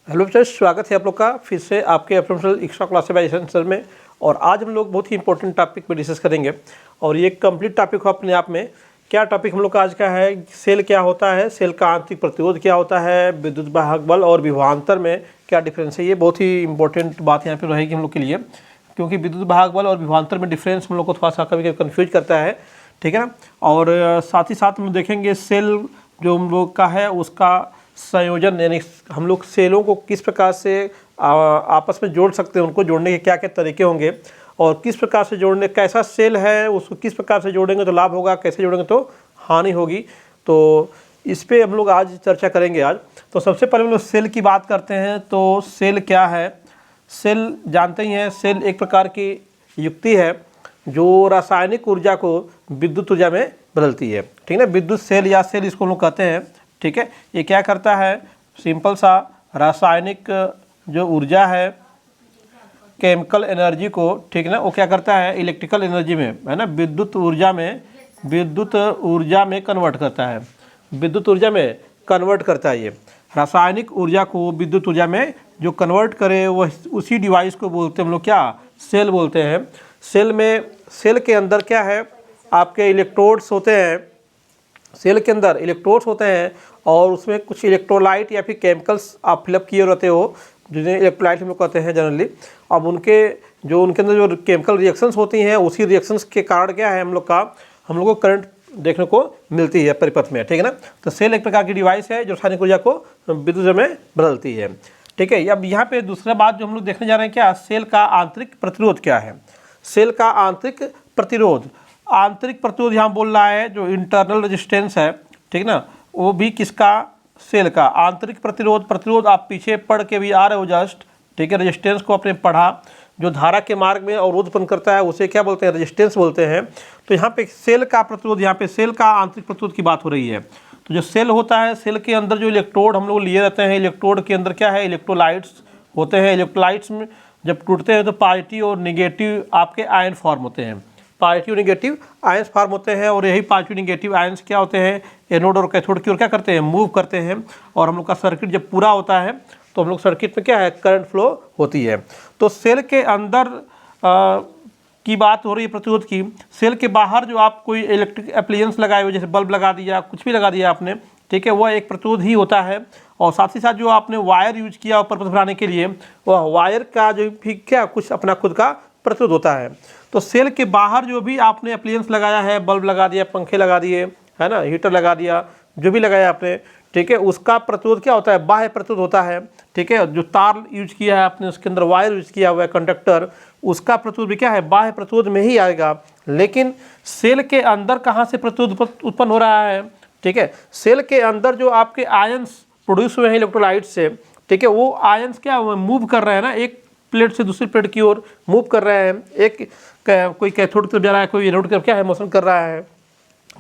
Hello बच्चों, स्वागत है आप लोग का फिर से आपके professional extra classes bye sir में। और आज हम लोग बहुत ही इंपॉर्टेंट टॉपिक पे डिस्कस करेंगे और ये कंप्लीट टॉपिक हो अपने आप में। क्या टॉपिक हम लोग का आज का है? सेल क्या होता है, सेल का आंतरिक प्रतिरोध क्या होता है, विद्युत वाहक बल और विभवांतर में क्या डिफरेंस है। ये बहुत ही इंपॉर्टेंट बात यहाँ पर रहेगी हम लोग के लिए, क्योंकि विद्युत वाहक बल और विभवांतर में डिफरेंस हम लोग को थोड़ा सा कभी कभी कन्फ्यूज करता है, ठीक है ना। और साथ ही साथ हम देखेंगे सेल जो हम लोग का है उसका संयोजन, यानी हम लोग सेलों को किस प्रकार से आपस में जोड़ सकते हैं, उनको जोड़ने के क्या क्या तरीके होंगे और किस प्रकार से जोड़ने, कैसा सेल है उसको किस प्रकार से जोड़ेंगे तो लाभ होगा, कैसे जोड़ेंगे तो हानि होगी। तो इस पे हम लोग आज चर्चा करेंगे। आज तो सबसे पहले हम लोग सेल की बात करते हैं। तो सेल क्या है? सेल जानते ही हैं, सेल एक प्रकार की युक्ति है जो रासायनिक ऊर्जा को विद्युत ऊर्जा में बदलती है, ठीक है ना। विद्युत सेल या सेल इसको हम लोग कहते हैं, ठीक है। ये क्या करता है? सिंपल सा रासायनिक जो ऊर्जा है, केमिकल एनर्जी को, ठीक है ना, वो क्या करता है इलेक्ट्रिकल एनर्जी में, है ना, विद्युत ऊर्जा में कन्वर्ट करता है, विद्युत ऊर्जा में कन्वर्ट करता है। ये रासायनिक ऊर्जा को विद्युत ऊर्जा में जो कन्वर्ट करे वो उसी डिवाइस को बोलते हैं हम लोग क्या? सेल बोलते हैं। सेल के अंदर क्या है? आपके इलेक्ट्रोड्स होते हैं। सेल के अंदर इलेक्ट्रोड्स होते हैं और उसमें कुछ इलेक्ट्रोलाइट या फिर केमिकल्स आप फिलअप किए रहते हो, जिन्हें इलेक्ट्रोलाइट हम लोग कहते हैं जनरली। अब उनके अंदर जो केमिकल रिएक्शंस होती हैं, उसी रिएक्शंस के कारण क्या है हम लोग को करंट देखने को मिलती है परिपथ में, ठीक है ना। तो सेल एक प्रकार की डिवाइस है जो रासायनिक ऊर्जा को विद्युत में बदलती है, ठीक है। अब यहाँ पे दूसरा बात जो हम लोग देखने जा रहे हैं, क्या सेल का आंतरिक प्रतिरोध क्या है? सेल का आंतरिक प्रतिरोध यहाँ बोल रहा है जो इंटरनल रेजिस्टेंस है, ठीक ना, वो भी किसका? सेल का। आंतरिक प्रतिरोध आप पीछे पढ़ के भी आ रहे हो जस्ट, ठीक है। रेजिस्टेंस को आपने पढ़ा, जो धारा के मार्ग में अवरोध उत्पन्न करता है उसे क्या बोलते हैं? रेजिस्टेंस बोलते हैं। तो यहाँ पे सेल का प्रतिरोध, यहाँ पे सेल का आंतरिक प्रतिरोध की बात हो रही है। तो जो सेल होता है, सेल के अंदर जो इलेक्ट्रोड हम लोग लिए रहते हैं, इलेक्ट्रोड के अंदर क्या है? इलेक्ट्रोलाइट्स होते हैं। इलेक्ट्रोलाइट्स में जब टूटते हैं तो पॉजिटिव और निगेटिव आपके आयन फॉर्म होते हैं, पॉजिटिव नेगेटिव आयंस फॉर्म होते हैं। और यही पॉजिटिव नेगेटिव आयंस क्या होते हैं? एनोड और कैथोड की ओर क्या करते हैं? मूव करते हैं। और हम लोग का सर्किट जब पूरा होता है तो हम लोग सर्किट में क्या है? करंट फ्लो होती है। तो सेल के अंदर की बात हो रही है प्रतिरोध की। सेल के बाहर जो आप कोई इलेक्ट्रिक एप्लायंस लगाए हो, जैसे बल्ब लगा दिया, कुछ भी लगा दिया आपने, ठीक है, वह एक प्रतिरोध ही होता है। और साथ ही साथ जो आपने वायर यूज किया ऊपर बनाने के लिए, वह वायर का जो भी क्या कुछ अपना खुद का प्रतिरोध होता है। तो सेल के बाहर जो भी आपने एप्लायंस लगाया है, बल्ब लगा दिया, पंखे लगा दिए, है ना, हीटर लगा दिया, जो भी लगाया आपने, ठीक है, उसका प्रतिरोध क्या होता है? बाह्य प्रतिरोध होता है, ठीक है। जो तार यूज किया है आपने, उसके अंदर वायर यूज किया हुआ है, कंडक्टर, उसका प्रतिरोध भी क्या है? बाह्य प्रतिरोध में ही आएगा। लेकिन सेल के अंदर कहाँ से प्रतिरोध उत्पन्न हो रहा है? ठीक है, सेल के अंदर जो आपके आयंस प्रोड्यूस हुए हैं इलेक्ट्रोलाइट से, ठीक है, वो आयंस क्या मूव कर रहे हैं ना, एक प्लेट से दूसरी प्लेट की ओर मूव कर रहे हैं। एक कोई कैथोड की तरफ जा रहा है, कोई एनोड की तरफ क्या है? मोशन कर रहा है,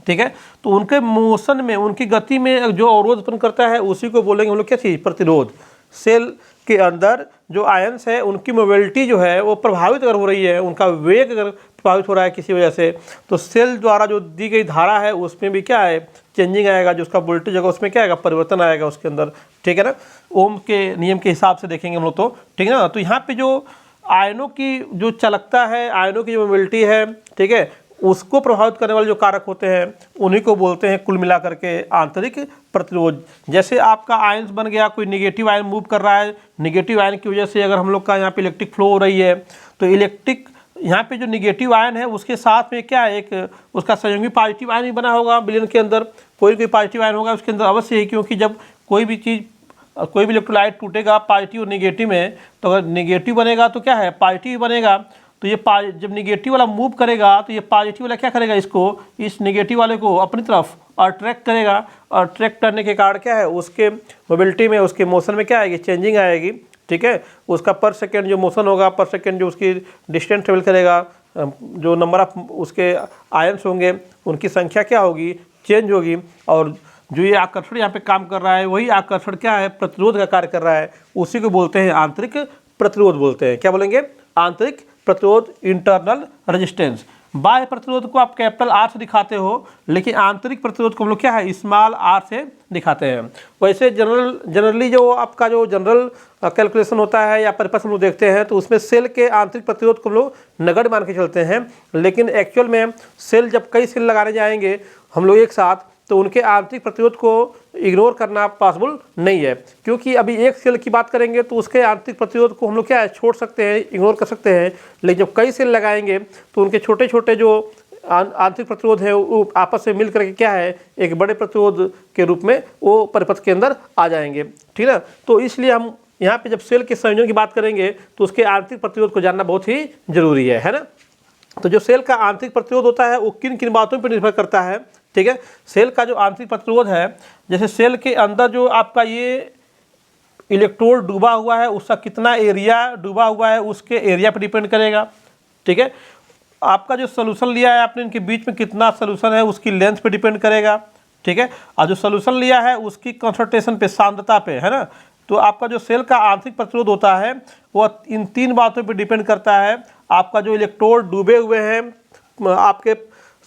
ठीक है। तो उनके मोशन में, उनकी गति में जो अवरोध उत्पन्न करता है उसी को बोलेंगे हम लोग क्या चीज़? प्रतिरोध। सेल के अंदर जो आयंस है उनकी मोबिलिटी जो है वो प्रभावित अगर हो रही है, उनका वेग अगर प्रभावित हो रहा है किसी वजह से, तो सेल द्वारा जो दी गई धारा है उसमें भी क्या है? चेंजिंग आएगा। जो उसका वोल्टेज होगा उसमें क्या आएगा? परिवर्तन आएगा उसके अंदर, ठीक है ना। ओम के नियम के हिसाब से देखेंगे हम लोग तो, ठीक है ना। तो यहाँ पे जो आयनों की जो चालकता है, आयनों की जो मोबिलिटी है, ठीक है, उसको प्रभावित करने वाले जो कारक होते हैं उन्हीं को बोलते हैं कुल मिलाकर के आंतरिक प्रतिरोध। जैसे आपका आयंस बन गया, कोई निगेटिव आयन मूव कर रहा है, निगेटिव आयन की वजह से अगर हम लोग का यहाँ पे इलेक्ट्रिक फ्लो हो रही है, तो इलेक्ट्रिक यहाँ पे जो निगेटिव आयन है उसके साथ में क्या है? एक उसका सहयोगी पॉजिटिव आयन ही बना होगा। विलयन के अंदर कोई पॉजिटिव आयन होगा उसके अंदर अवश्य ही, क्योंकि जब कोई भी चीज़, कोई भी इलेक्ट्रोलाइट टूटेगा पॉजिटिव और निगेटिव में, तो अगर निगेटिव बनेगा तो क्या है? पॉजिटिव बनेगा। तो ये जब निगेटिव वाला मूव करेगा तो ये पॉजिटिव वाला क्या करेगा? इसको, इस निगेटिव वाले को अपनी तरफ अट्रैक्ट करेगा। अट्रैक्ट करने के कारण क्या है? उसके मोबिलिटी में, उसके मोशन में क्या आएगी? चेंजिंग आएगी, ठीक है। उसका पर सेकेंड जो मोशन होगा, पर सेकेंड जो उसकी डिस्टेंस ट्रेवल करेगा, जो नंबर ऑफ उसके आयंस होंगे उनकी संख्या क्या होगी? चेंज होगी। और जो ये आकर्षण यहाँ पे काम कर रहा है, वही आकर्षण क्या है? प्रतिरोध का कार्य कर रहा है। उसी को बोलते हैं आंतरिक प्रतिरोध बोलते हैं। क्या बोलेंगे? आंतरिक प्रतिरोध, इंटरनल रेजिस्टेंस। बाह्य प्रतिरोध को आप कैपिटल आर से दिखाते हो, लेकिन आंतरिक प्रतिरोध को हम लोग क्या है स्मॉल आर से दिखाते हैं। वैसे जनरली जो आपका जो जनरल कैलकुलेशन होता है या परिपथ हम लोग देखते हैं तो उसमें सेल के आंतरिक प्रतिरोध को हम लोग नगण्य मान के चलते हैं, लेकिन एक्चुअल में सेल जब कई सेल लगाने जाएंगे हम लोग एक साथ, तो उनके आंतरिक प्रतिरोध को इग्नोर करना पॉसिबल नहीं है, क्योंकि अभी एक सेल की बात करेंगे तो उसके आंतरिक प्रतिरोध को हम लोग क्या है छोड़ सकते हैं, इग्नोर कर सकते हैं, लेकिन जब कई सेल लगाएंगे तो उनके छोटे छोटे जो आंतरिक प्रतिरोध है वो आपस में मिल करके क्या है एक बड़े प्रतिरोध के रूप में वो परिपथ के अंदर आ जाएंगे, ठीक है ना। तो इसलिए हम यहाँ पे जब सेल के संयोजन की बात करेंगे तो उसके आंतरिक प्रतिरोध को जानना बहुत ही जरूरी है ना। तो जो सेल का आंतरिक प्रतिरोध होता है वो किन किन बातों पर निर्भर करता है, ठीक है। सेल का जो आंतरिक प्रतिरोध है, जैसे सेल के अंदर जो आपका ये इलेक्ट्रोड डूबा हुआ है उसका कितना एरिया डूबा हुआ है उसके एरिया पर डिपेंड करेगा, ठीक है। आपका जो सोल्यूशन लिया है आपने इनके बीच में कितना सोल्यूशन है उसकी लेंथ पे डिपेंड करेगा, ठीक है। और जो सोल्यूशन लिया है उसकी कंसंट्रेशन पे, सांद्रता पे, है ना। तो आपका जो सेल का आंतरिक प्रतिरोध होता है वो इन तीन बातों पे डिपेंड करता है। आपका जो इलेक्ट्रोड डूबे हुए हैं, आपके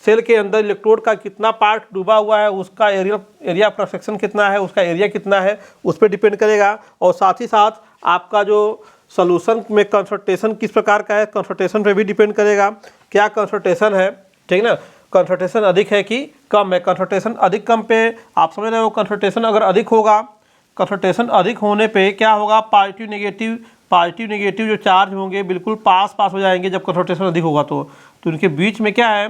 सेल के अंदर इलेक्ट्रोड का कितना पार्ट डूबा हुआ है उसका एरिया ऑफ सेक्शन कितना है, उसका एरिया कितना है उस पर डिपेंड करेगा। और साथ ही साथ आपका जो सॉल्यूशन में कंसंट्रेशन किस प्रकार का है, कंसंट्रेशन पे भी डिपेंड करेगा, क्या कंसंट्रेशन है, ठीक ना। कंसंट्रेशन अधिक है कि कम है, कंसंट्रेशन अधिक कम पे आप समझ रहे हो। कंसंट्रेशन अगर अधिक होगा, कंसंट्रेशन अधिक होने पे क्या होगा, पॉजिटिव नेगेटिव जो चार्ज होंगे बिल्कुल पास हो जाएंगे जब कंसंट्रेशन अधिक होगा। तो उनके बीच में क्या है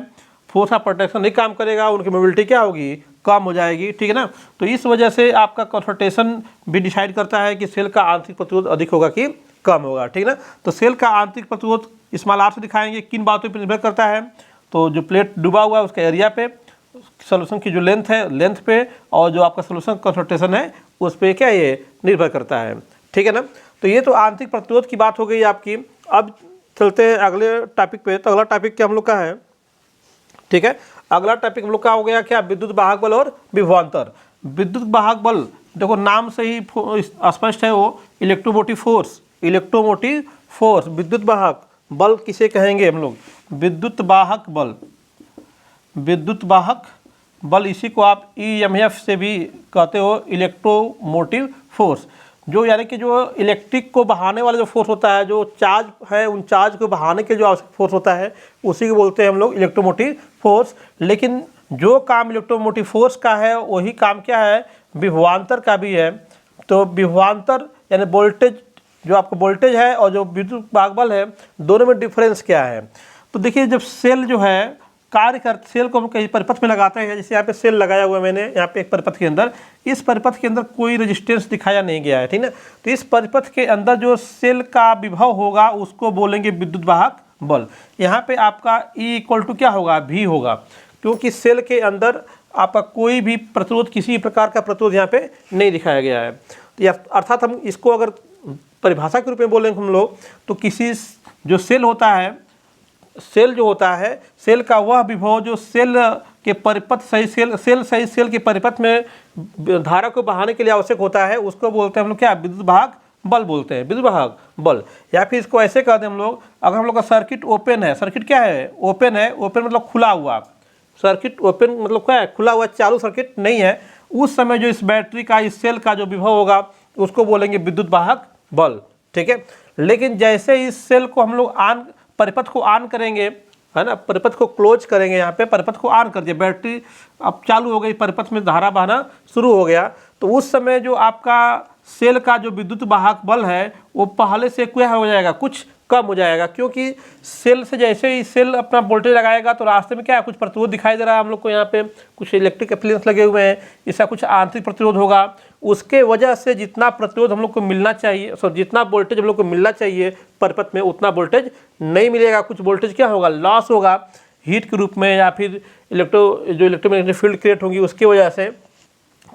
फोर्स ऑफ प्रोटेक्शन नहीं काम करेगा, उनकी मोबिलिटी क्या होगी कम हो जाएगी, ठीक है ना। तो इस वजह से आपका कंसंट्रेशन भी डिसाइड करता है कि सेल का आंतरिक प्रतिरोध अधिक होगा कि कम होगा, ठीक है ना। तो सेल का आंतरिक प्रतिरोध स्मॉल आर से दिखाएंगे, किन बातों पर निर्भर करता है, तो जो प्लेट डूबा हुआ है उसका एरिया पे, सोल्यूशन की जो लेंथ है लेंथ पे, और जो आपका सोल्यूशन कंसंट्रेशन है उस पर क्या ये निर्भर करता है, ठीक है ना। तो ये तो आंतरिक प्रतिरोध की बात हो गई आपकी। अब चलते हैं अगले टॉपिक पे। तो अगला टॉपिक क्या हम लोग का है, ठीक है। अगला टॉपिक हम लोग का हो गया क्या, विद्युत वाहक बल और विभवांतर। विद्युत वाहक बल देखो नाम से ही स्पष्ट है, वो इलेक्ट्रोमोटिव फोर्स। विद्युत वाहक बल किसे कहेंगे हम लोग, विद्युत वाहक बल इसी को आप EMF से भी कहते हो, इलेक्ट्रोमोटिव फोर्स। जो यानी कि जो इलेक्ट्रिक को बहाने वाला जो फोर्स होता है, जो चार्ज है उन चार्ज को बहाने के जो आवश्यक फोर्स होता है उसी को बोलते हैं हम लोग इलेक्ट्रोमोटिव फोर्स। लेकिन जो काम इलेक्ट्रोमोटिव फोर्स का है वही काम क्या है विभवांतर का भी है। तो विभवांतर यानी वोल्टेज, जो आपका वोल्टेज है और जो विद्युत वाहक बल है दोनों में डिफरेंस क्या है। तो देखिए जब सेल जो है कार्य कर, सेल को हम कहीं परिपथ में लगाते हैं, जैसे यहाँ पे सेल लगाया हुआ है मैंने यहाँ पे एक परिपथ के अंदर, इस परिपथ के अंदर कोई रेजिस्टेंस दिखाया नहीं गया है, ठीक ना। तो इस परिपथ के अंदर जो सेल का विभव होगा उसको बोलेंगे विद्युत वाहक बल। यहाँ पे आपका E इक्वल टू क्या होगा, V होगा, क्योंकि सेल के अंदर आपका कोई भी प्रतिरोध, किसी प्रकार का प्रतिरोध यहाँ पे नहीं दिखाया गया है। तो अर्थात हम इसको अगर परिभाषा के रूप में बोलेंगे हम लोग, तो किसी जो सेल होता है, सेल जो होता है, सेल का वह विभव जो सेल के परिपथ सही सेल के परिपथ में धारा को बहाने के लिए आवश्यक होता है उसको बोलते हैं हम लोग क्या, विद्युत वाहक बल बोलते हैं, विद्युत वाहक बल। या फिर इसको ऐसे कहते हैं हम लोग, अगर हम लोग का सर्किट ओपन है, सर्किट क्या है ओपन है, ओपन मतलब खुला हुआ, सर्किट ओपन मतलब क्या है खुला हुआ, चालू सर्किट नहीं है, उस समय जो इस बैटरी का, इस सेल का जो विभव होगा उसको बोलेंगे विद्युत वाहक बल, ठीक है। लेकिन जैसे इस सेल को हम लोग परिपथ को ऑन करेंगे, है ना, परिपथ को क्लोज करेंगे, यहाँ पे परिपथ को ऑन कर दिया, बैटरी अब चालू हो गई, परिपथ में धारा बहना शुरू हो गया, तो उस समय जो आपका सेल का जो विद्युत वाहक बल है वो पहले से क्या हो जाएगा, कुछ कम हो जाएगा, क्योंकि सेल से जैसे ही सेल अपना वोल्टेज लगाएगा तो रास्ते में क्या है कुछ प्रतिरोध दिखाई दे रहा है हम लोग को, यहाँ पे कुछ इलेक्ट्रिक एप्लायंस लगे हुए हैं, इसका कुछ आंतरिक प्रतिरोध होगा, उसके वजह से जितना प्रतिरोध हम लोग को मिलना चाहिए, जितना वोल्टेज हम लोग को मिलना चाहिए परिपथ में उतना वोल्टेज नहीं मिलेगा, कुछ वोल्टेज क्या होगा लॉस होगा हीट के रूप में, या फिर जो इलेक्ट्रोमैग्नेटिक फील्ड क्रिएट होंगी उसकी वजह से,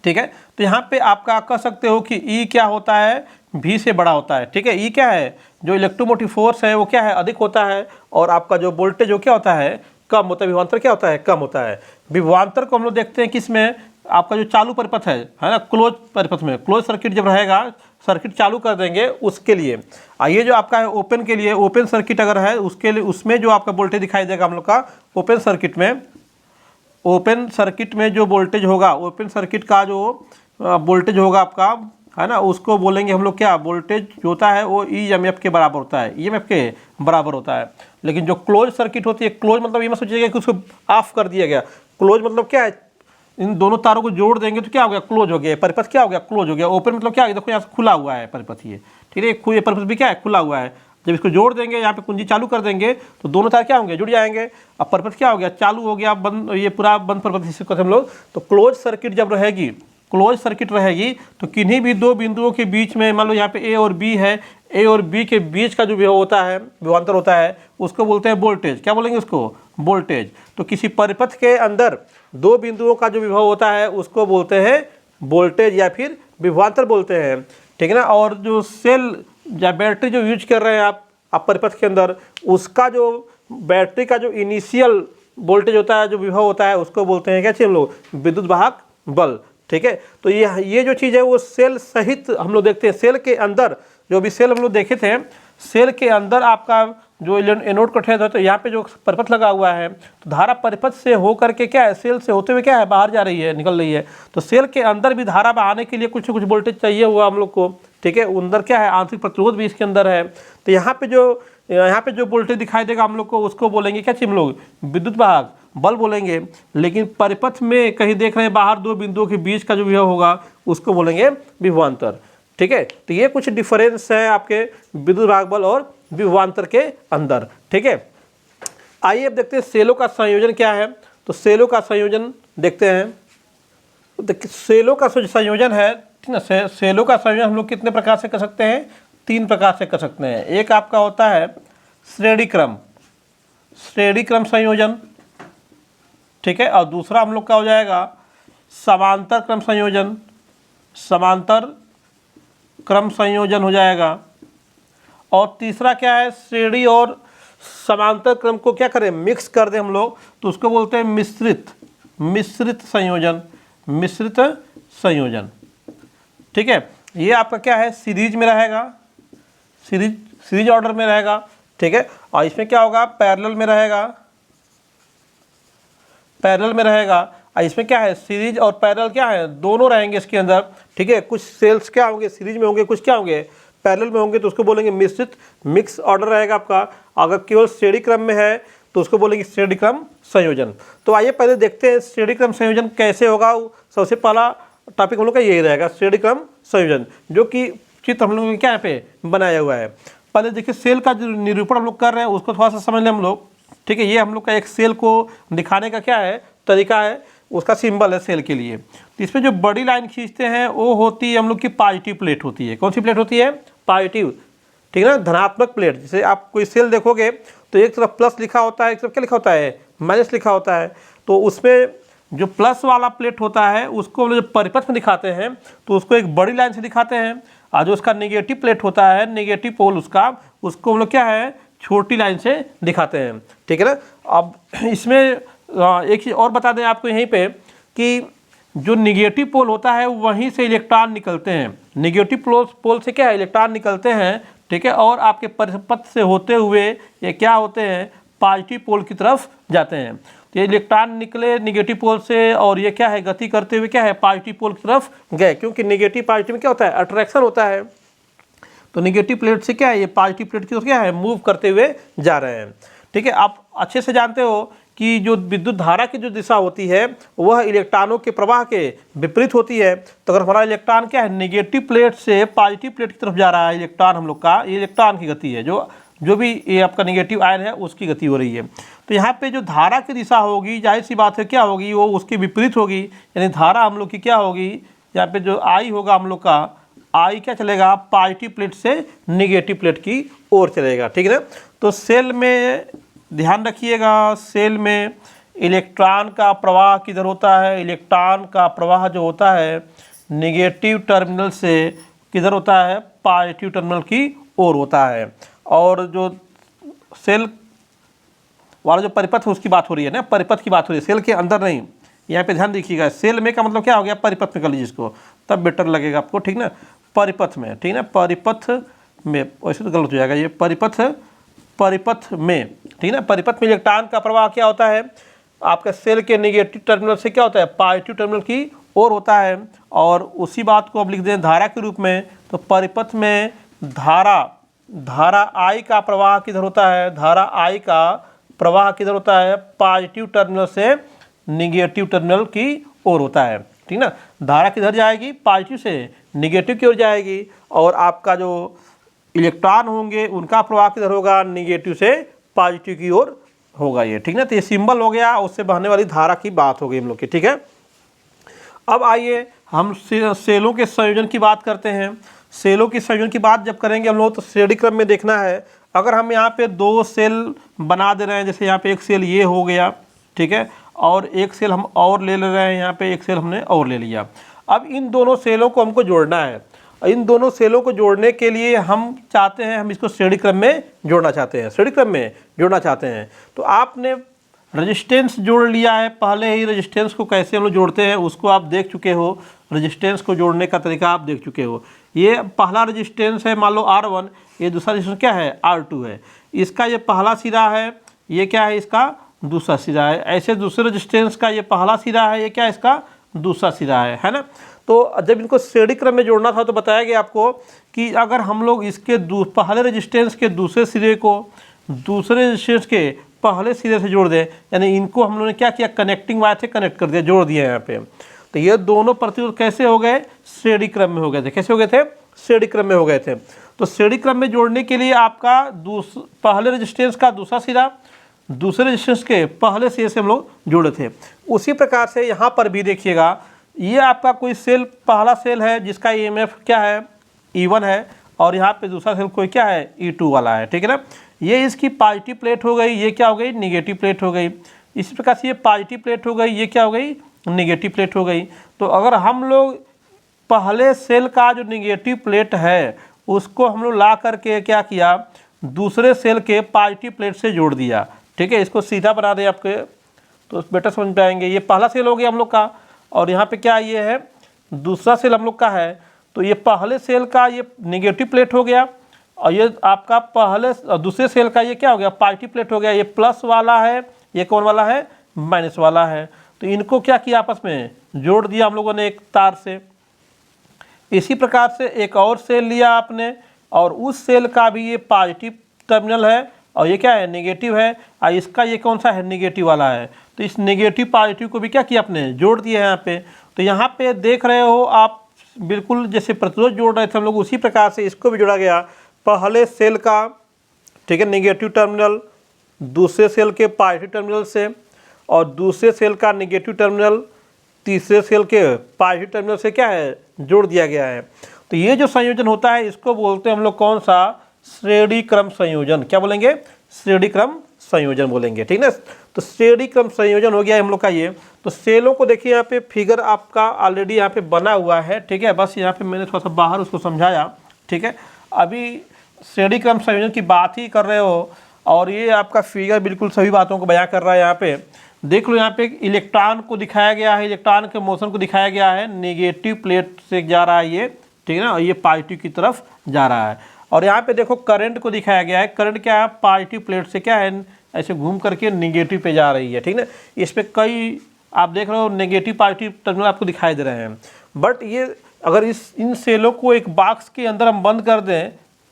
ठीक है। तो यहाँ पे आपका कह सकते हो कि E क्या होता है, V से बड़ा होता है, ठीक है। E क्या है, जो इलेक्ट्रोमोटिव फोर्स है वो क्या है अधिक होता है, और आपका जो वोल्टेज वो क्या होता है कम होता है, विभवांतर क्या होता है कम होता है। विभवांतर को हम लोग देखते हैं किस में, आपका जो चालू परिपथ है ना, क्लोज परिपथ में, क्लोज सर्किट जब रहेगा सर्किट चालू कर देंगे उसके लिए। ये जो आपका है ओपन के लिए, ओपन सर्किट अगर है उसके लिए, उसमें जो आपका वोल्टेज दिखाई देगा हम लोग का ओपन सर्किट में, ओपन सर्किट में जो वोल्टेज होगा, ओपन सर्किट का जो वोल्टेज होगा आपका, है ना, उसको बोलेंगे हम लोग क्या, वोल्टेज जो होता है वो ईएमएफ के बराबर होता है, ईएमएफ के बराबर होता है। लेकिन जो क्लोज सर्किट होती है, क्लोज मतलब ये मत सोचिएगा कि उसको ऑफ कर दिया गया, क्लोज मतलब क्या है, इन दोनों तारों को जोड़ देंगे तो क्या हो गया, क्लोज हो गया, परिपथ क्या हो गया, क्लोज हो गया। ओपन मतलब क्या है, देखो यहाँ से खुला हुआ है परिपथ, ये ठीक है, ये परिपथ भी क्या है, खुला हुआ है। जब इसको जोड़ देंगे, यहाँ पे कुंजी चालू कर देंगे तो दोनों तार क्या होंगे, जुड़ जाएंगे। अब परिपथ क्या हो गया, चालू हो गया, बंद, ये पूरा बंद परिपथ जिसको कहते हैं हम लोग। तो क्लोज सर्किट जब रहेगी, क्लोज सर्किट रहेगी तो किन्हीं भी दो बिंदुओं के बीच में, मान लो यहाँ पे ए और बी है, ए और बी के बीच का जो विभव होता है, विभवांतर होता है, उसको बोलते हैं वोल्टेज। क्या बोलेंगे उसको, वोल्टेज। तो किसी परिपथ के अंदर दो बिंदुओं का जो विभव होता है उसको बोलते हैं वोल्टेज या फिर विभवांतर बोलते हैं, ठीक है ना। और जो सेल या बैटरी जो यूज कर रहे हैं आप परिपथ के अंदर, उसका जो बैटरी का जो इनिशियल वोल्टेज होता है, जो विभव होता है, उसको बोलते हैं क्या चीज़ हम लोग, विद्युत वाहक बल, ठीक है। तो ये जो चीज़ है वो सेल सहित हम लोग देखते हैं। सेल के अंदर जो भी सेल हम लोग देखे थे, सेल के अंदर आपका जो एनोड कट है, तो यहाँ पे जो परिपथ लगा हुआ है, तो धारा परिपथ से हो करके क्या है, सेल से होते हुए क्या है, बाहर जा रही है, निकल रही है। तो सेल के अंदर भी धारा बहाने के लिए कुछ न कुछ वोल्टेज चाहिए हुआ हम लोग को, ठीक है। अंदर क्या है, आंतरिक प्रतिरोध भी इसके अंदर है। तो यहाँ पे जो वोल्टेज दिखाई देगा हम लोग को, उसको बोलेंगे क्या चीज हम लोग, विद्युत वाहक बल बोलेंगे। लेकिन परिपथ में कहीं देख रहे हैं बाहर दो बिंदुओं के बीच का जो विभव होगा उसको बोलेंगे विभवांतर, ठीक है। तो ये कुछ डिफरेंस है आपके विद्युत वाहक बल और विभवांतर के अंदर, ठीक है। आइए अब देखते हैं सेलों का संयोजन क्या है। तो सेलों का संयोजन देखते हैं। तो सेलों का संयोजन है, ठीक ना, सेलों का संयोजन हम लोग कितने प्रकार से कर सकते हैं, 3 प्रकार से कर सकते हैं। एक आपका होता है श्रेणी क्रम संयोजन, ठीक है। और दूसरा हम लोग का हो जाएगा समांतर क्रम संयोजन हो जाएगा। और तीसरा क्या है, श्रेणी और समांतर क्रम को क्या करें, मिक्स कर दें हम लोग, तो उसको बोलते हैं मिश्रित संयोजन, ठीक है। ये आपका क्या है, सीरीज में रहेगा, सीरीज ऑर्डर में रहेगा, ठीक है। और इसमें क्या होगा, पैरेलल में रहेगा। और इसमें क्या है, सीरीज और पैरेलल क्या है, दोनों रहेंगे इसके अंदर, ठीक है। कुछ सेल्स क्या होंगे, सीरीज में होंगे, कुछ क्या होंगे, पैरेलल में होंगे, तो उसको बोलेंगे मिक्स ऑर्डर रहेगा आपका। अगर केवल श्रेणी क्रम में है तो उसको बोलेंगे श्रेणी क्रम संयोजन। तो आइए पहले देखते हैं श्रेणी क्रम संयोजन कैसे होगा। सबसे पहला टॉपिक हम लोग का यही रहेगा, श्रेणी क्रम संयोजन, जो कि चित्र हम लोग ने क्या यहाँ पे बनाया हुआ है। पहले देखिए सेल का जो निरूपण हम लोग कर रहे हैं उसको थोड़ा सा समझ लें हम लोग, ठीक है। ये हम लोग का एक सेल को दिखाने का क्या है, तरीका है, उसका सिंबल है सेल के लिए। तो इसमें जो बड़ी लाइन खींचते हैं वो होती है हम लोग की पॉजिटिव प्लेट होती है। कौन सी प्लेट होती है, पॉजिटिव, ठीक है ना, धनात्मक प्लेट। जैसे आप कोई सेल देखोगे तो एक तरफ प्लस लिखा होता है, एक तरफ क्या लिखा होता है, माइनस लिखा होता है। तो उसमें जो प्लस वाला प्लेट होता है उसको हम लोग जब परिपथ में दिखाते हैं तो उसको एक बड़ी लाइन से दिखाते हैं, और जो उसका नेगेटिव प्लेट होता है, नेगेटिव पोल उसको हम लोग क्या है, छोटी लाइन से दिखाते हैं, ठीक है ना। अब इसमें एक चीज़ और बता दें आपको यहीं पे कि जो निगेटिव पोल होता है वहीं से इलेक्ट्रॉन निकलते हैं। नेगेटिव पोल से क्या है, इलेक्ट्रॉन निकलते हैं, ठीक है। और आपके परिपथ से होते हुए ये क्या होते हैं, पॉजिटिव पोल की तरफ जाते हैं। तो ये इलेक्ट्रॉन निकले नेगेटिव पोल से और ये क्या है, गति करते हुए क्या है, पॉजिटिव पोल की तरफ गए, क्योंकि नेगेटिव पॉजिटिव में क्या होता है, अट्रैक्शन होता है। तो नेगेटिव प्लेट से क्या है, ये पॉजिटिव प्लेट की तरफ क्या है, मूव करते हुए जा रहे हैं, ठीक है। आप अच्छे से जानते हो कि जो विद्युत धारा की जो दिशा होती है वह इलेक्ट्रॉनों के प्रवाह के विपरीत होती है। तो अगर हमारा इलेक्ट्रॉन क्या है, नेगेटिव प्लेट से पॉजिटिव प्लेट की तरफ जा रहा है इलेक्ट्रॉन हम लोग का, ये इलेक्ट्रॉन की गति है, जो भी ये आपका नेगेटिव आयन है उसकी गति हो रही है। तो यहाँ पे जो धारा की दिशा होगी, जाहिर सी बात है क्या होगी, वो उसके विपरीत होगी। यानी धारा हम लोग की क्या होगी, यहाँ पे जो आई होगा हम लोग का, आई क्या चलेगा, पॉजिटिव प्लेट से नेगेटिव प्लेट की ओर चलेगा, ठीक है ना। तो सेल में ध्यान रखिएगा, सेल में इलेक्ट्रॉन का प्रवाह किधर होता है, इलेक्ट्रॉन का प्रवाह जो होता है नेगेटिव टर्मिनल से किधर होता है, पॉजिटिव टर्मिनल की ओर होता है। और जो सेल वाला जो परिपथ है उसकी बात हो रही है ना, परिपथ की बात हो रही है, सेल के अंदर नहीं। यहाँ पे ध्यान देखिएगा, सेल में का मतलब क्या हो गया, परिपथ में कर लीजिए इसको, तब बेटर लगेगा आपको, ठीक ना। परिपथ में, ठीक है ना, परिपथ में, वैसे तो गलत हो जाएगा ये, परिपथ में, ठीक है ना। परिपथ में इलेक्ट्रॉन का प्रवाह क्या होता है, आपका सेल के नेगेटिव टर्मिनल से क्या होता है, पॉजिटिव टर्मिनल की ओर होता है। और उसी बात को अब लिख दें धारा के रूप में, तो परिपथ में धारा I का प्रवाह किधर होता है, धारा I का प्रवाह किधर होता है, पॉजिटिव टर्मिनल से निगेटिव टर्मिनल की ओर होता है, ठीक ना। धारा किधर जाएगी, पॉजिटिव से निगेटिव की ओर जाएगी, और आपका जो इलेक्ट्रॉन होंगे उनका प्रवाह किधर होगा, निगेटिव से पॉजिटिव की ओर होगा ये, ठीक ना। तो ये सिंबल हो गया, उससे बहने वाली धारा की बात हो गई हम लोग की, ठीक है। अब आइए हम सेलों के संयोजन की बात करते हैं। सेलों की संयोजन की बात जब करेंगे हम लोग तो श्रेणी क्रम में देखना है। अगर हम यहाँ पे 2 सेल बना दे रहे हैं, जैसे यहाँ पे एक सेल ये हो गया, ठीक है, और एक सेल हम और ले रहे हैं, यहाँ पे एक सेल हमने और ले लिया। अब इन दोनों सेलों को हमको जोड़ना है। इन दोनों सेलों को जोड़ने के लिए हम चाहते हैं, हम इसको श्रेणी क्रम में जोड़ना चाहते हैं, श्रेणी क्रम में जोड़ना चाहते हैं। तो आपने रेजिस्टेंस जोड़ लिया है, पहले ही रेजिस्टेंस को कैसे हम लोग जोड़ते हैं उसको आप देख चुके हो, रेजिस्टेंस को जोड़ने का तरीका आप देख चुके हो। ये पहला रेजिस्टेंस है, मान लो R1, ये दूसरा रेजिस्टेंस क्या है, R2 है। इसका ये पहला सिरा है, ये क्या है, इसका दूसरा सिरा है। ऐसे दूसरे रेजिस्टेंस का ये पहला सिरा है, ये क्या है, इसका दूसरा सिरा है ना। तो जब इनको श्रेणी क्रम में जोड़ना था तो बताया गया आपको कि अगर हम लोग इसके पहले रेजिस्टेंस के दूसरे सिरे को दूसरे रेजिस्टेंस के पहले सिरे से जोड़ दें, यानी इनको हम लोगों ने क्या किया, कनेक्टिंग वायर से कनेक्ट कर दिया, जोड़ दिया यहाँ पे। तो ये दोनों प्रतिरोध कैसे हो गए, श्रेणी क्रम में हो गए थे। कैसे हो गए थे, श्रेणी क्रम में हो गए थे। तो श्रेणी क्रम में जोड़ने के लिए आपका पहले रेजिस्टेंस का दूसरा सिरा दूसरे रेजिस्टेंस के पहले सिरे से हम लोग जोड़े थे। उसी प्रकार से यहाँ पर भी देखिएगा, ये आपका कोई सेल, पहला सेल है जिसका EMF क्या है, E1 है, और यहाँ पे दूसरा सेल कोई क्या है, E2 वाला है, ठीक है ना। ये इसकी पॉजिटिव प्लेट हो गई, ये क्या हो गई, निगेटिव प्लेट हो गई। इसी प्रकार से ये पॉजिटिव प्लेट हो गई, ये क्या हो गई, निगेटिव प्लेट हो गई। तो अगर हम लोग पहले सेल का जो निगेटिव प्लेट है उसको हम लोग ला करके क्या किया, दूसरे सेल के पॉजिटिव प्लेट से जोड़ दिया, ठीक है। इसको सीधा बना दें आपके तो बेटर समझ पाएंगे। ये पहला सेल हो गया हम लोग का, और यहाँ पे क्या ये है, दूसरा सेल हम लोग का है। तो ये पहले सेल का ये निगेटिव प्लेट हो गया, और ये आपका पहले दूसरे सेल का ये क्या हो गया, पॉजिटिव प्लेट हो गया। ये प्लस वाला है, ये कौन वाला है, माइनस वाला है। तो इनको क्या किया, आपस में जोड़ दिया हम लोगों ने एक तार से। इसी प्रकार से एक और सेल लिया आपने, और उस सेल का भी ये पॉजिटिव टर्मिनल है, और ये क्या है, नेगेटिव है, और इसका ये कौन सा है, नेगेटिव वाला है। तो इस नेगेटिव पॉजिटिव को भी क्या किया आपने, जोड़ दिया है यहाँ पे। तो यहाँ पे देख रहे हो आप, बिल्कुल जैसे प्रतिरोध जोड़ रहे थे हम लोग, उसी प्रकार से इसको भी जोड़ा गया। पहले सेल का, ठीक है, नेगेटिव टर्मिनल दूसरे सेल के पॉजिटिव टर्मिनल से, और दूसरे सेल का नेगेटिव टर्मिनल तीसरे सेल के पॉजिटिव टर्मिनल से क्या है, जोड़ दिया गया है। तो ये जो संयोजन होता है इसको बोलते हैं हम लोग कौन सा, श्रेणी क्रम संयोजन। क्या बोलेंगे, श्रेणी क्रम संयोजन बोलेंगे, ठीक ना। तो श्रेणी क्रम संयोजन हो गया हम लोग का ये। तो सेलों को देखिए यहाँ पे फिगर आपका ऑलरेडी यहाँ पे बना हुआ है, ठीक है। बस यहाँ पे मैंने थोड़ा सा बाहर उसको समझाया, ठीक है। अभी श्रेणी क्रम संयोजन की बात ही कर रहे हो, और ये आपका फिगर बिल्कुल सभी बातों को बयां कर रहा है। यहाँ पे देख लो, यहाँ पे इलेक्ट्रॉन को दिखाया गया है, इलेक्ट्रॉन के मोशन को दिखाया गया है, नेगेटिव प्लेट से जा रहा है ये, ठीक है ना, और ये पॉजिटिव की तरफ जा रहा है। और यहाँ पे देखो करंट को दिखाया गया है, करंट क्या है, पॉजिटिव प्लेट से क्या है, ऐसे घूम करके नेगेटिव पे जा रही है, ठीक ना। इसमें कई आप देख रहे हो नेगेटिव पॉजिटिव टर्मिनल आपको दिखाई दे रहे हैं। बट ये अगर इन सेलों को एक बॉक्स के अंदर हम बंद कर दें,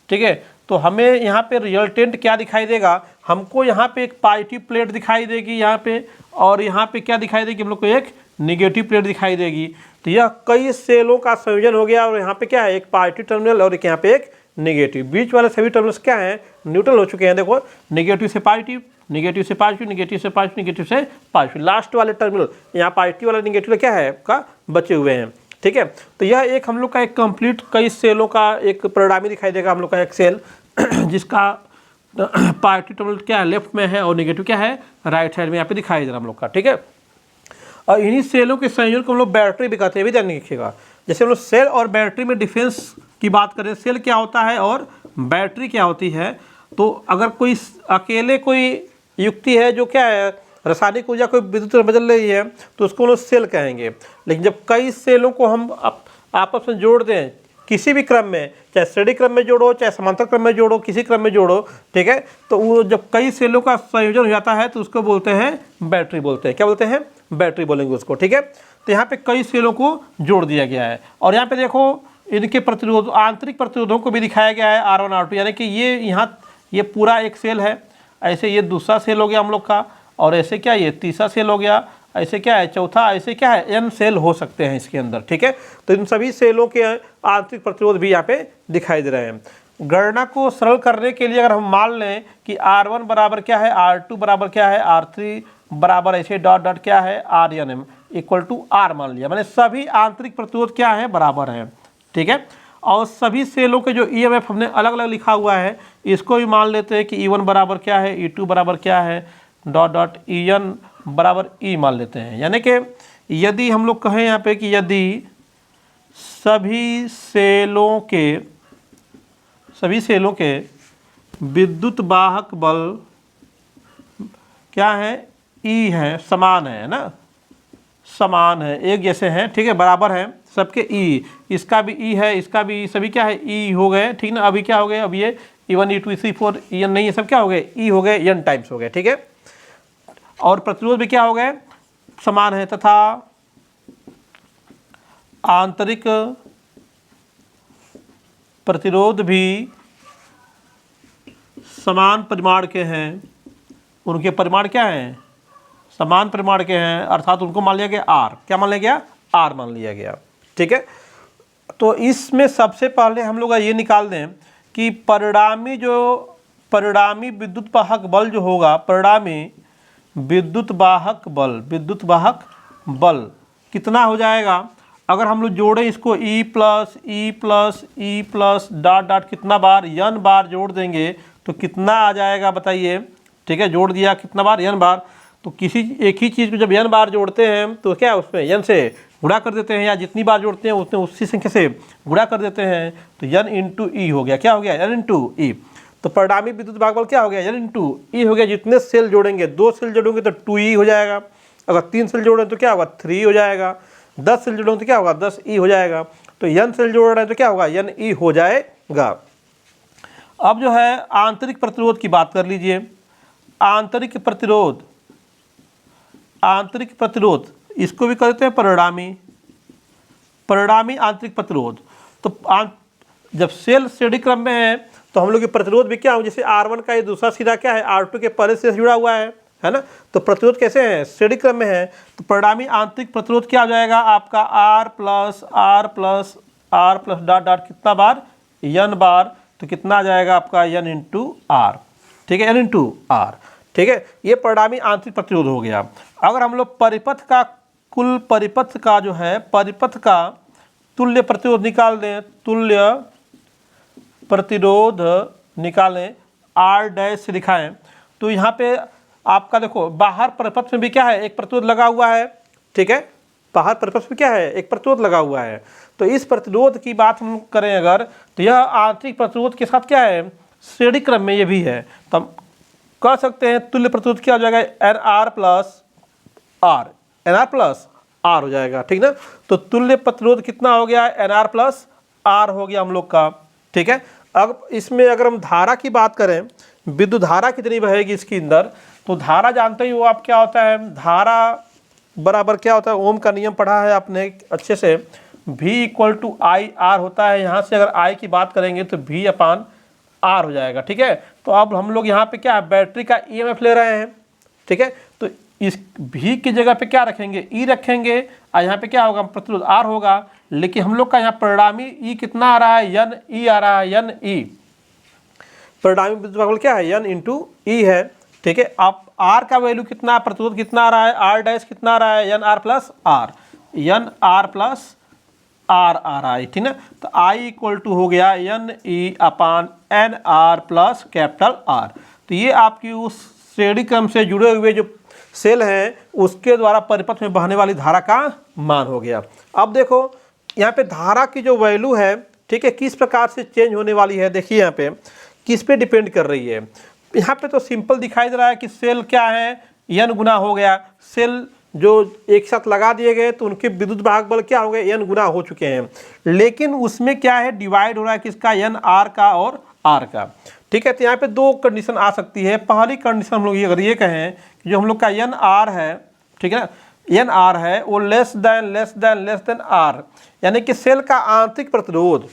ठीक है, तो हमें यहाँ पे रिजल्टेंट क्या दिखाई देगा, हमको यहाँ पे एक पॉजिटिव प्लेट दिखाई देगी यहाँ पे, और यहाँ पे क्या दिखाई देगी, हम लोग को एक नेगेटिव प्लेट दिखाई देगी। तो यह कई सेलों का संयोजन हो गया, और यहाँ पे क्या है, एक पॉजिटिव टर्मिनल और एक यहाँ पे एक नेगेटिव। बीच वाले सभी टर्मिनल्स क्या हैं, न्यूट्रल हो चुके हैं। देखो, नेगेटिव से पॉजिटिव, नेगेटिव से पॉजिटिव, नेगेटिव से पॉजिटिव, नेगेटिव से पॉजिटिव। लास्ट वाले टर्मिनल यहाँ पॉजिटिव वाला नेगेटिव क्या है आपका बचे हुए हैं, ठीक है। तो यह एक हम लोग का एक कंप्लीट कई सेलों का एक परिणामी दिखाई देगा हम लोग का एक सेल जिसका पॉजिटिव टर्मिनल क्या है, लेफ्ट में है, और नेगेटिव क्या है, राइट साइड में यहाँ पे दिखाई दे रहा हम लोग का, ठीक है। और इन्हीं सेलों के संयोजन को हम लोग बैटरी भी कहते हैं, भी ध्यान रखिएगा। जैसे हम लोग सेल और बैटरी में डिफरेंस की बात करें, सेल क्या होता है और बैटरी क्या होती है, तो अगर कोई अकेले कोई युक्ति है जो क्या है, रासायनिक ऊर्जा कोई विद्युत में बदल रही है, तो उसको हम लोग सेल कहेंगे। लेकिन जब कई सेलों को हम आपस में जोड़ दें, किसी भी क्रम में, चाहे श्रेणी क्रम में जोड़ो, चाहे समांतर क्रम में जोड़ो, किसी क्रम में जोड़ो, ठीक है, तो वो जब कई सेलों का संयोजन हो जाता है तो उसको बोलते हैं बैटरी बोलते हैं। क्या बोलते हैं? बैटरी बोलेंगे उसको, ठीक है। तो यहाँ पे कई सेलों को जोड़ दिया गया है और यहाँ पे देखो इनके प्रतिरोध, आंतरिक प्रतिरोधों को भी दिखाया गया है R1 R2, यानी कि ये यहाँ ये पूरा एक सेल है, ऐसे ये दूसरा सेल हो गया हम लोग का, और ऐसे क्या ये तीसरा सेल हो गया, ऐसे क्या है चौथा, ऐसे क्या है n सेल हो सकते हैं इसके अंदर, ठीक है। तो इन सभी सेलों के आंतरिक प्रतिरोध भी यहाँ पे दिखाई दे रहे हैं। गणना को सरल करने के लिए अगर हम मान लें कि R1 बराबर क्या है, R2 बराबर क्या है, R3 बराबर ऐसे डॉट डॉट क्या है RNM इक्वल टू R मान लिया, मैंने सभी आंतरिक प्रतिरोध क्या है बराबर है, ठीक है। और सभी सेलों के जो EMF हमने अलग अलग लिखा हुआ है इसको भी मान लेते हैं कि E1 बराबर क्या है, E2 बराबर क्या है, डॉट डॉट EN बराबर E मान लेते हैं। यानी कि यदि हम लोग कहें यहाँ पे कि यदि सभी सेलों के विद्युत वाहक बल क्या है, E है, समान है ना, समान है, एक जैसे हैं, ठीक है, बराबर है सबके E, इसका भी E है, इसका भी E, सभी क्या है E हो गए, ठीक ना। अभी क्या हो गए, अब ये E1 E2 E3 EN नहीं है, सब क्या हो गए E हो गए, N टाइम्स हो गए, ठीक है। और प्रतिरोध भी क्या हो गए, समान है, तथा आंतरिक प्रतिरोध भी समान परिमाण के हैं, उनके परिमाण क्या हैं, समान परिमाण के हैं, अर्थात उनको मान लिया गया R, क्या मान लिया गया, R मान लिया गया, ठीक है। तो इसमें सबसे पहले हम लोग ये निकाल दें कि परिणामी विद्युत वाहक बल जो होगा, परिणामी विद्युत वाहक बल कितना हो जाएगा। अगर हम लोग जोड़ें इसको E प्लस डॉट डॉट कितना बार, N बार जोड़ देंगे तो कितना आ जाएगा बताइए, ठीक है। जोड़ दिया कितना बार, N बार। तो किसी एक ही चीज़ को जब N बार जोड़ते हैं तो क्या उसमें N से गुणा कर देते हैं, या जितनी बार जोड़ते हैं उतने उसी संख्या से गुणा कर देते हैं, तो N इंटू E हो गया, क्या हो गया, N इंटू E। तो परिणामी विद्युत वाहक बल क्या हो गया, N इंटू E हो गया। जितने सेल जोड़ेंगे, 2 सेल जोड़ेंगे तो 2E हो जाएगा, अगर 3 सेल जोड़ें तो क्या होगा, 3 हो जाएगा, 10 सेल जोड़ेंगे तो क्या होगा, 10E हो जाएगा। तो N सेल जोड़ रहे हैं तो क्या होगा, NE हो जाएगा। अब जो है आंतरिक प्रतिरोध की बात कर लीजिए। आंतरिक प्रतिरोध इसको भी कहते हैं परिणामी आंतरिक प्रतिरोध। तो जब सेल श्रेणी क्रम में है तो हम लोग के प्रतिरोध भी क्या हो, जैसे R1 का ये दूसरा सिरा क्या है, R2 के पहले से जुड़ा हुआ है ना। तो प्रतिरोध कैसे है, श्रेणी क्रम में है, तो परिणामी आंतरिक प्रतिरोध क्या हो जाएगा आपका, R प्लस डॉट डॉट कितना बार, N बार, तो कितना आ जाएगा आपका N इंटू R, ठीक है, N इंटू R, ठीक है। ये परिणामी आंतरिक प्रतिरोध हो गया। अगर हम लोग परिपथ का जो है परिपथ का तुल्य प्रतिरोध निकाल दें, तुल्य प्रतिरोध निकालें, R डैश दिखाएं, तो यहाँ पे आपका देखो बाहर परिपथ में भी क्या है, एक प्रतिरोध लगा हुआ है, ठीक है, बाहर परिपथ में क्या है, एक प्रतिरोध लगा हुआ है। तो इस प्रतिरोध की बात हम करें अगर, तो यह आंतरिक प्रतिरोध के साथ क्या है, श्रेणी क्रम में ये भी है। तो हम कह सकते हैं तुल्य प्रतिरोध क्या हो जाएगा, NR प्लस R हो जाएगा, ठीक ना। तो तुल्य प्रतिरोध कितना हो गया, NR प्लस R हो गया हम लोग का, ठीक है। अब इसमें अगर हम धारा की बात करें, विद्युत धारा कितनी बहेगी इसके अंदर, तो धारा जानते ही हो आप क्या होता है, धारा बराबर क्या होता है, ओम का नियम पढ़ा है आपने अच्छे से, V इक्वल टू IR होता है। यहाँ से अगर I की बात करेंगे तो V अपान R हो जाएगा, ठीक है। तो अब हम लोग यहाँ पे क्या है, बैटरी का EMF ले रहे हैं, ठीक है। तो इस V की जगह पे क्या रखेंगे, E रखेंगे, और यहाँ पे क्या होगा, प्रतिरोध R होगा। लेकिन हम लोग का यहाँ परिणामी E कितना आ रहा है, NE आ रहा है, NE परिणामी विद्युत वाहक बल क्या है, N इंटू E है, ठीक है। आप R का वैल्यू कितना, प्रतिरोध कितना आ रहा है, R डैश कितना आ रहा है, NR प्लस R आ रहा है, ठीक ना। तो I इक्वल टू हो गया NE अपान NR प्लस कैपिटल R। तो ये आपकी उस श्रेणी क्रम से जुड़े हुए जो सेल हैं उसके द्वारा परिपथ में बहने वाली धारा का मान हो गया। अब देखो यहाँ पे धारा की जो वैल्यू है, ठीक है, किस प्रकार से चेंज होने वाली है, देखिए यहाँ पे किस पे डिपेंड कर रही है। यहाँ पे तो सिंपल दिखाई दे रहा है कि सेल क्या है, N गुना हो गया, सेल जो एक साथ लगा दिए गए तो उनके विद्युत वाहक बल क्या हो गए, n गुना हो चुके हैं। लेकिन उसमें क्या है, डिवाइड हो रहा है किसका, n r का और r का। ठीक है, तो यहाँ पे दो कंडीशन आ सकती है। पहली कंडीशन हम लोग अगर ये कहें कि जो हम लोग का n r है, ठीक है ना, n r है वो लेस देन r, यानी कि सेल का आंतरिक प्रतिरोध,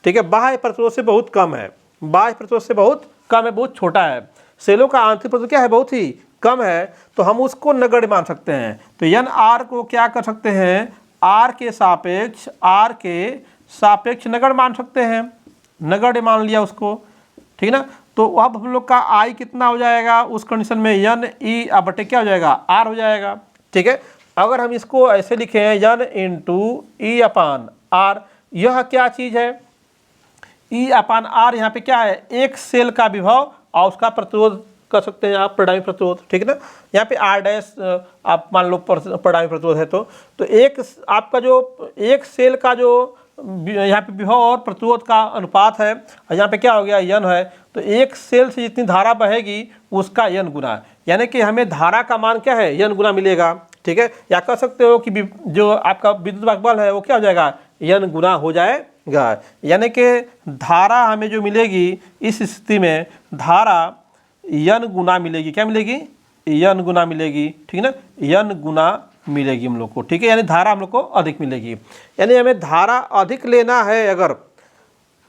ठीक है, बाह्य प्रतिरोध से बहुत कम है, बाह्य प्रतिरोध से बहुत कम है, बहुत छोटा है। सेलों का आंतरिक प्रतिरोध क्या है, बहुत ही कम है, तो हम उसको नगण्य मान सकते हैं। तो एन आर को क्या कर सकते हैं, आर के सापेक्ष नगण्य मान सकते हैं, नगण्य मान लिया उसको, ठीक है ना। तो अब हम लोग का आई कितना हो जाएगा उस कंडीशन में, एन ई बटे क्या हो जाएगा, आर हो जाएगा। ठीक है, अगर हम इसको ऐसे लिखें N into E upon R, यह क्या चीज़ है, ई अपान आर यहाँ पे क्या है, एक सेल का विभव और उसका प्रतिरोध कर सकते हैं आप, परिणामी प्रतिरोध, ठीक है ना। यहाँ पे आर डैश आप मान लो परिणामी प्रतिरोध है, तो एक आपका जो एक सेल का जो यहाँ पे विभव और प्रतिरोध का अनुपात है, और यहाँ पे क्या हो गया, एन है, तो एक सेल से जितनी धारा बहेगी उसका एन गुना, यानी कि हमें धारा का मान क्या है, एन गुना मिलेगा। ठीक है, या कह सकते हो कि जो आपका विद्युत वाहक बल है वो क्या हो जाएगा, एन गुना हो जाएगा, यानी कि धारा हमें जो मिलेगी इस स्थिति में धारा एन गुना मिलेगी, क्या मिलेगी, एन गुना मिलेगी, ठीक है ना, एन गुना मिलेगी हम लोग को। ठीक है, यानी धारा हम लोग को अधिक मिलेगी, यानी हमें धारा अधिक लेना है अगर,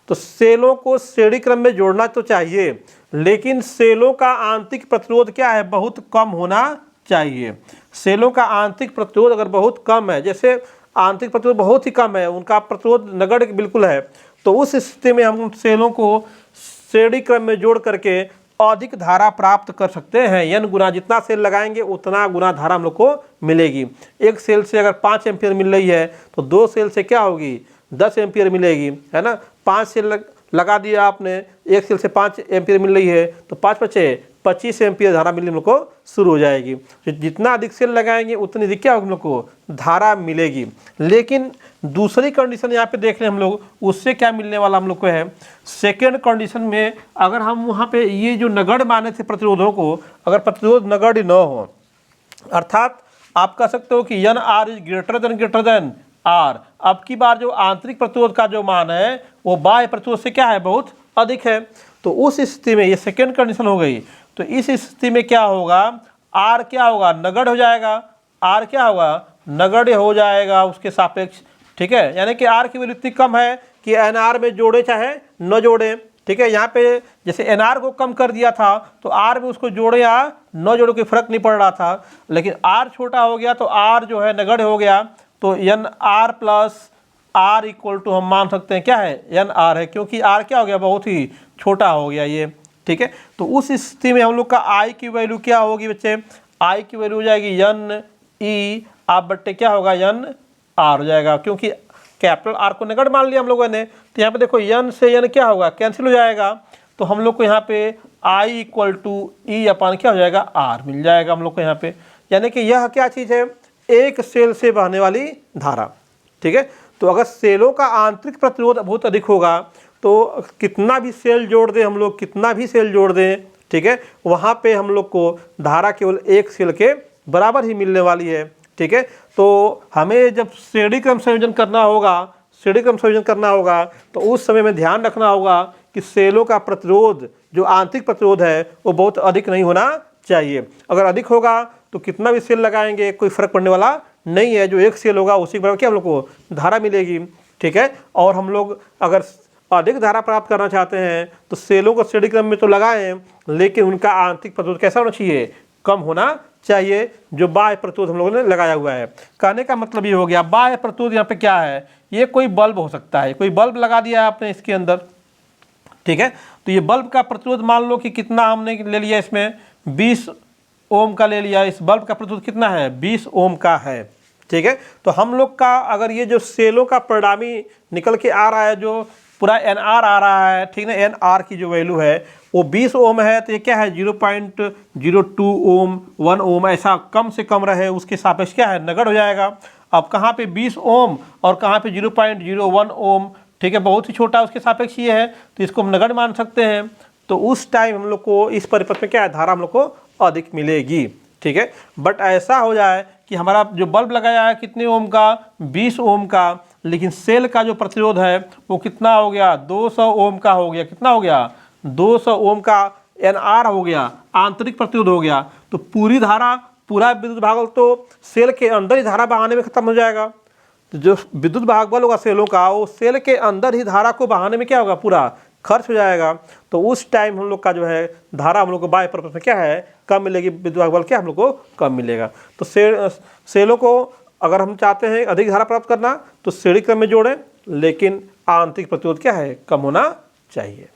तो सेलों को श्रेणी क्रम में जोड़ना तो चाहिए, लेकिन सेलों का आंतरिक प्रतिरोध क्या है, बहुत कम होना चाहिए। सेलों का आंतरिक प्रतिरोध अगर बहुत कम है, जैसे आंतरिक प्रतिरोध बहुत ही कम है, उनका प्रतिरोध नगण्य बिल्कुल है, तो उस स्थिति में हम सेलों को श्रेणी क्रम में जोड़ करके अधिक धारा प्राप्त कर सकते हैं। एन गुना, जितना सेल लगाएंगे उतना गुना धारा हम लोग को मिलेगी। एक सेल से अगर 5 एम्पियर मिल रही है तो 2 सेल से क्या होगी, 10 एम्पियर मिलेगी, है ना। 5 सेल लगा दिया आपने, एक सेल से 5 एम्पियर मिल रही है तो 5 बचे 25 एम्पियर धारा मिलने हम लोग को शुरू हो जाएगी। तो जितना अधिक सेल लगाएंगे उतनी अधिक क्या होगी, हम लोग को धारा मिलेगी। लेकिन दूसरी कंडीशन यहाँ पे देख लें हम लोग, उससे क्या मिलने वाला हम लोग को है, सेकेंड कंडीशन में अगर हम वहाँ पे ये जो नगण्य माने थे प्रतिरोधों को, अगर प्रतिरोध नगण्य न हो, अर्थात आप कह सकते हो कि N R is greater than R, अब की बार जो आंतरिक प्रतिरोध का जो मान है वो बाह्य प्रतिरोध से क्या है, बहुत अधिक है, तो उस स्थिति में ये सेकेंड कंडीशन हो गई। तो इस स्थिति में क्या होगा, आर क्या होगा, नगण्य हो जाएगा, आर क्या होगा, नगण्य हो जाएगा उसके सापेक्ष। ठीक है, यानी कि आर की वैल्यू इतनी कम है कि एन आर में जोड़े चाहे न जोड़े। ठीक है, यहाँ पे जैसे एन आर को कम कर दिया था तो आर में उसको जोड़े या न जोड़े कोई फर्क नहीं पड़ रहा था, लेकिन आर छोटा हो गया तो आर जो है नगण्य हो गया, तो N R plus R equal to हम मान सकते हैं क्या है, एन आर है, क्योंकि आर क्या हो गया, बहुत ही छोटा हो गया ये। ठीक है, तो उस स्थिति में हम लोग का आई की वैल्यू क्या होगी बच्चे, आई की वैल्यू हो जाएगी एन ई आप बट्टे क्या होगा, एन आर हो जाएगा, क्योंकि कैपिटल आर को नगण्य मान लिया हम लोगों ने। तो यहाँ पे देखो एन से एन क्या होगा, कैंसिल हो जाएगा, तो हम लोग को यहाँ पे आई इक्वल टू ई अपान क्या हो जाएगा, आर मिल जाएगा हम लोग को यहाँ पे। यानी कि यह क्या चीज़ है, एक सेल से बहने वाली धारा। ठीक है, तो अगर सेलों का आंतरिक प्रतिरोध बहुत अधिक होगा तो कितना भी सेल जोड़ दें हम लोग, कितना भी सेल जोड़ दें, ठीक है, वहाँ पे हम लोग को धारा केवल एक सेल के बराबर ही मिलने वाली है। ठीक है, तो हमें जब श्रेणी क्रम संयोजन करना होगा, तो उस समय में ध्यान रखना होगा कि सेलों का प्रतिरोध जो आंतरिक प्रतिरोध है वो बहुत अधिक नहीं होना चाहिए। अगर अधिक होगा तो कितना भी सेल लगाएंगे कोई फर्क पड़ने वाला नहीं है, जो एक सेल होगा उसी के बराबर क्या हम लोग को धारा मिलेगी। ठीक है, और हम लोग अगर अधिक धारा प्राप्त करना चाहते हैं तो सेलों को श्रेणी क्रम में तो लगाएं, लेकिन उनका आंतरिक प्रतिरोध कैसा होना चाहिए, कम होना चाहिए, जो बाह्य प्रतिरोध हम लोगों ने लगाया हुआ है। कहने का मतलब ये हो गया, बाह्य प्रतिरोध यहाँ पे क्या है, ये कोई बल्ब हो सकता है, कोई बल्ब लगा दिया आपने इसके अंदर। ठीक है, तो ये बल्ब का प्रतिरोध मान लो कि कितना हमने ले लिया, इसमें 20 ओम का ले लिया, इस बल्ब का प्रतिरोध कितना है, 20 ओम का है। ठीक है, तो हम लोग का अगर ये जो सेलों का परिणामी निकल के आ रहा है, जो पूरा एन आर आ रहा है, ठीक है, एन आर की जो वैल्यू है वो 20 ओम है, तो ये क्या है 0.02 ओम, 1 ओम, ऐसा कम से कम रहे उसके सापेक्ष क्या है, नगण्य हो जाएगा। अब कहाँ पे 20 ओम और कहाँ पे 0.01 ओम, ठीक है, बहुत ही छोटा उसके सापेक्ष ये है, तो इसको हम नगण्य मान सकते हैं। तो उस टाइम हम लोग को इस परिपथ में क्या है, धारा हम लोग को अधिक मिलेगी। ठीक है। बट ऐसा हो जाए कि हमारा जो बल्ब लगाया है कितने ओम का, 20 ओम का, लेकिन सेल का जो प्रतिरोध है वो कितना हो गया, 200 ओम का हो गया। कितना हो गया, 200 ओम का NR हो गया, आंतरिक प्रतिरोध हो गया। तो पूरी धारा, पूरा विद्युत भागबल तो सेल के अंदर ही धारा बहाने में खत्म हो जाएगा। तो जो विद्युत भागबल होगा सेलों का, वो सेल के अंदर ही धारा को बहाने में क्या होगा, पूरा खर्च हो जाएगा। तो उस टाइम हम लोग का जो है धारा हम लोग को बाह्य परिपथ में क्या है, कम मिलेगी, विद्युत भागबल क्या हम लोग को कम मिलेगा। तो सेलों को अगर हम चाहते हैं अधिक धारा प्राप्त करना तो श्रेणी क्रम में जोड़ें, लेकिन आंतरिक प्रतिरोध क्या है, कम होना चाहिए।